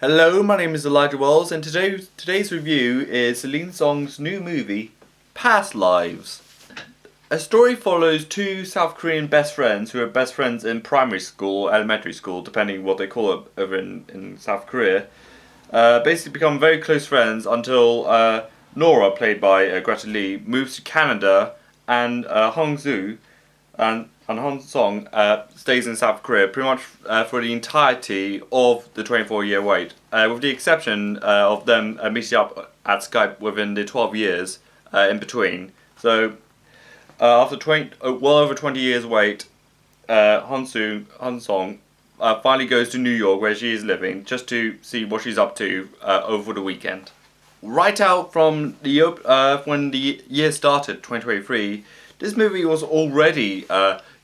Hello, my name is Elijah Wells, and today's review is Celine Song's new movie, Past Lives. A story follows two South Korean best friends who are best friends in primary school, elementary school, depending what they call it over in South Korea. Basically become very close friends until Nora, played by Greta Lee, moves to Canada, and Hong Zoo and Hong Song stays in South Korea pretty much for the entirety of the 24-year wait, with the exception of them meeting up at Skype within the 12 years in between. So after well over 20 years wait, Hong Song finally goes to New York where she is living just to see what she's up to over the weekend. Right out from the when the year started, 2023, this movie was already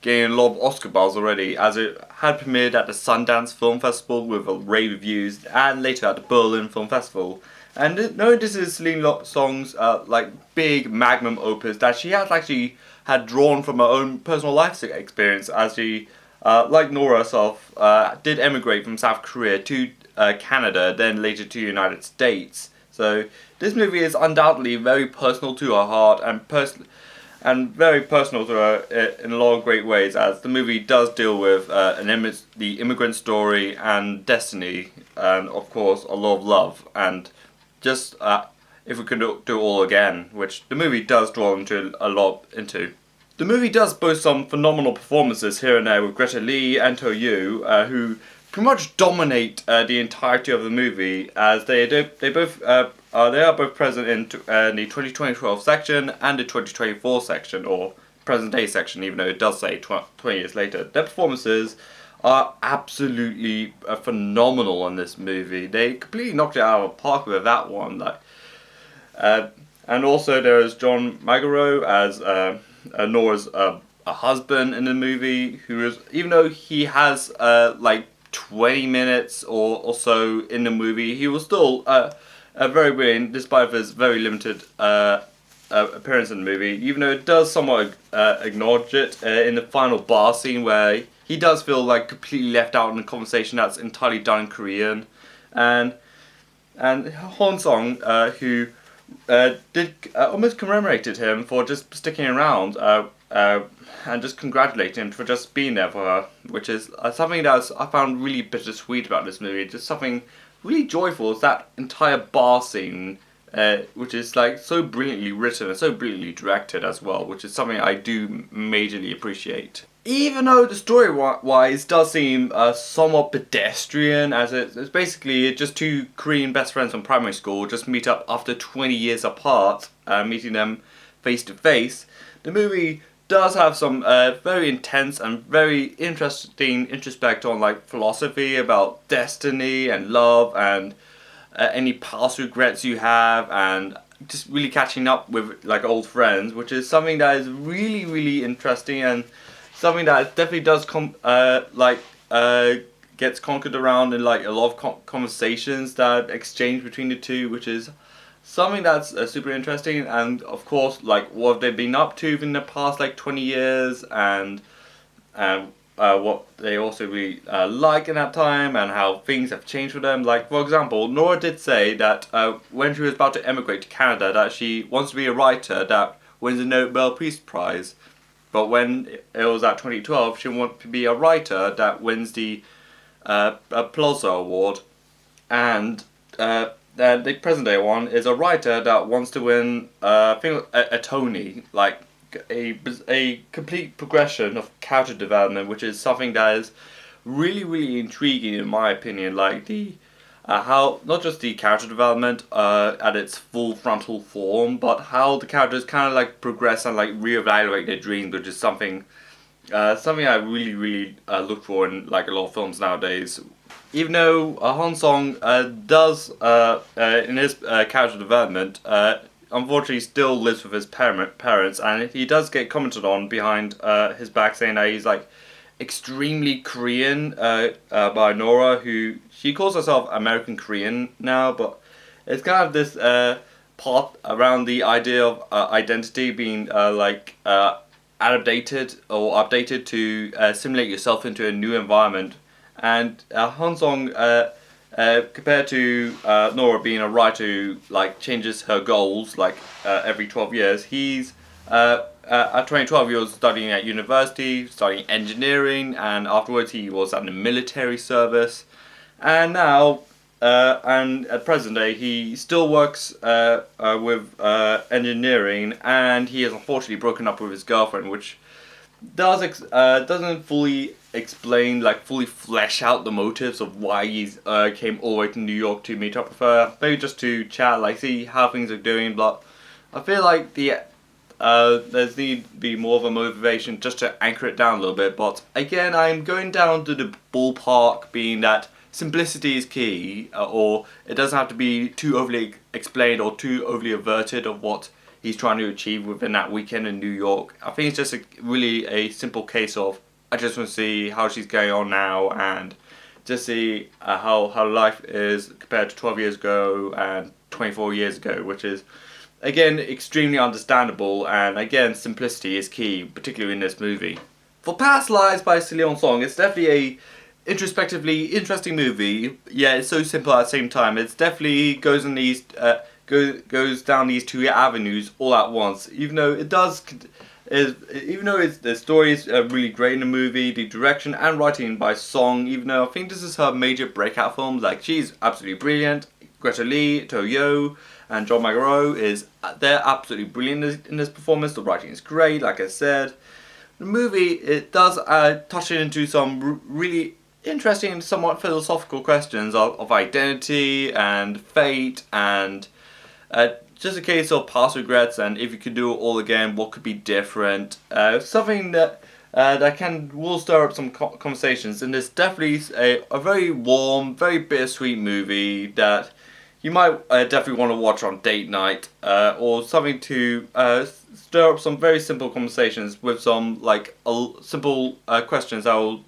getting a lot of Oscar buzz already, as it had premiered at the Sundance Film Festival with rave reviews, and later at the Berlin Film Festival. And knowing this is Celine Song's big magnum opus that she has actually had drawn from her own personal life experience, as she, like Nora herself, did emigrate from South Korea to Canada, then later to the United States. So this movie is undoubtedly very personal to her heart and very personal to her in a lot of great ways, as the movie does deal with the immigrant story and destiny, and of course a lot of love, and just if we could do it all again, which the movie does draw into a lot into. The movie does boast some phenomenal performances here and there with Greta Lee and To Yu, who pretty much dominate the entirety of the movie, as they are both present in the 2012 section and the 2024 section, or present day section, even though it does say 20 years later. Their performances are absolutely phenomenal in this movie. They completely knocked it out of the park with that one. And also there is John Magaro as Nora's a husband in the movie, who is, even though he has 20 minutes or so in the movie, he was still very brilliant despite his very limited appearance in the movie, even though it does somewhat acknowledge it in the final bar scene, where he does feel like completely left out in a conversation that's entirely done in Korean. And Hong Song, who did almost commemorated him for just sticking around and just congratulating him for just being there for her, which is something that I found really bittersweet about this movie. Just something really joyful is that entire bar scene, which is so brilliantly written and so brilliantly directed as well, which is something I do majorly appreciate. Even though the story-wise does seem somewhat pedestrian, as it's basically just two Korean best friends from primary school just meet up after 20 years apart, meeting them face to face, the movie does have some very intense and very interesting introspect on philosophy about destiny and love and any past regrets you have, and just really catching up with old friends, which is something that is really, really interesting, and something that definitely does gets conquered around in a lot of conversations that exchange between the two, which is something that's super interesting. And of course, what they've been up to in the past 20 years, and what they also really like in that time, and how things have changed for them. For example, Nora did say that when she was about to emigrate to Canada, that she wants to be a writer that wins the Nobel Peace Prize. But when it was at 2012, she wanted to be a writer that wins the Pulitzer Award. And the present day one is a writer that wants to win a Tony, a complete progression of character development, which is something that is really, really intriguing in my opinion. How not just the character development at its full frontal form, but how the characters kind of progress and reevaluate their dreams, which is something I really, really look for in a lot of films nowadays. Even though Hong Song does in his character development unfortunately still lives with his parents, and he does get commented on behind his back, saying that he's extremely Korean by Nora, who she calls herself American Korean now, but it's kind of this part around the idea of identity being adapted or updated to simulate yourself into a new environment. And Hong Song Compared to Nora being a writer who like changes her goals like every 12 years, he's at 2012 he was studying at university, studying engineering, and afterwards he was at the military service, and now and at present day he still works with engineering, and he has unfortunately broken up with his girlfriend, which doesn't fully explain, like fully flesh out the motives of why he's came all the way to New York to meet up with her. Maybe just to chat, like see how things are doing. But I feel like there's need to be more of a motivation just to anchor it down a little bit. But again, I'm going down to the ballpark, being that simplicity is key, or it doesn't have to be too overly explained or too overly averted of what he's trying to achieve within that weekend in New York. I think it's just really a simple case of, I just want to see how she's going on now, and just see how life is compared to 12 years ago and 24 years ago, which is again extremely understandable, and again simplicity is key, particularly in this movie. For Past Lives by Celine Song, it's definitely a introspectively interesting movie. Yeah, it's so simple at the same time. It's definitely goes in these goes down these two avenues all at once. Even though the story is really great in the movie, the direction and writing by Song. Even though I think this is her major breakout film, like she's absolutely brilliant. Greta Lee, To Yo, and John McEnroe they're absolutely brilliant in this performance. The writing is great, like I said. The movie, it does touch into some really interesting and somewhat philosophical questions of identity and fate, and just a case of past regrets, and if you could do it all again, what could be different. Something that will stir up some conversations, and it's definitely a very warm, very bittersweet movie that you might definitely want to watch on date night, or something to stir up some very simple conversations with some simple questions that will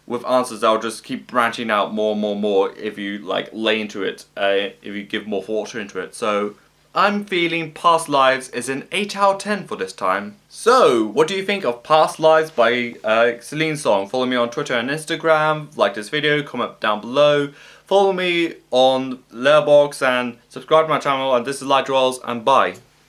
with answers that will just keep branching out more and more and more if you lay into it, if you give more thought into it. So I'm feeling Past Lives is an 8 out of 10 for this time. So what do you think of Past Lives by Celine Song? Follow me on Twitter and Instagram, like this video, comment down below, follow me on Letterboxd, and subscribe to my channel. And this is Elijah Wells, and bye.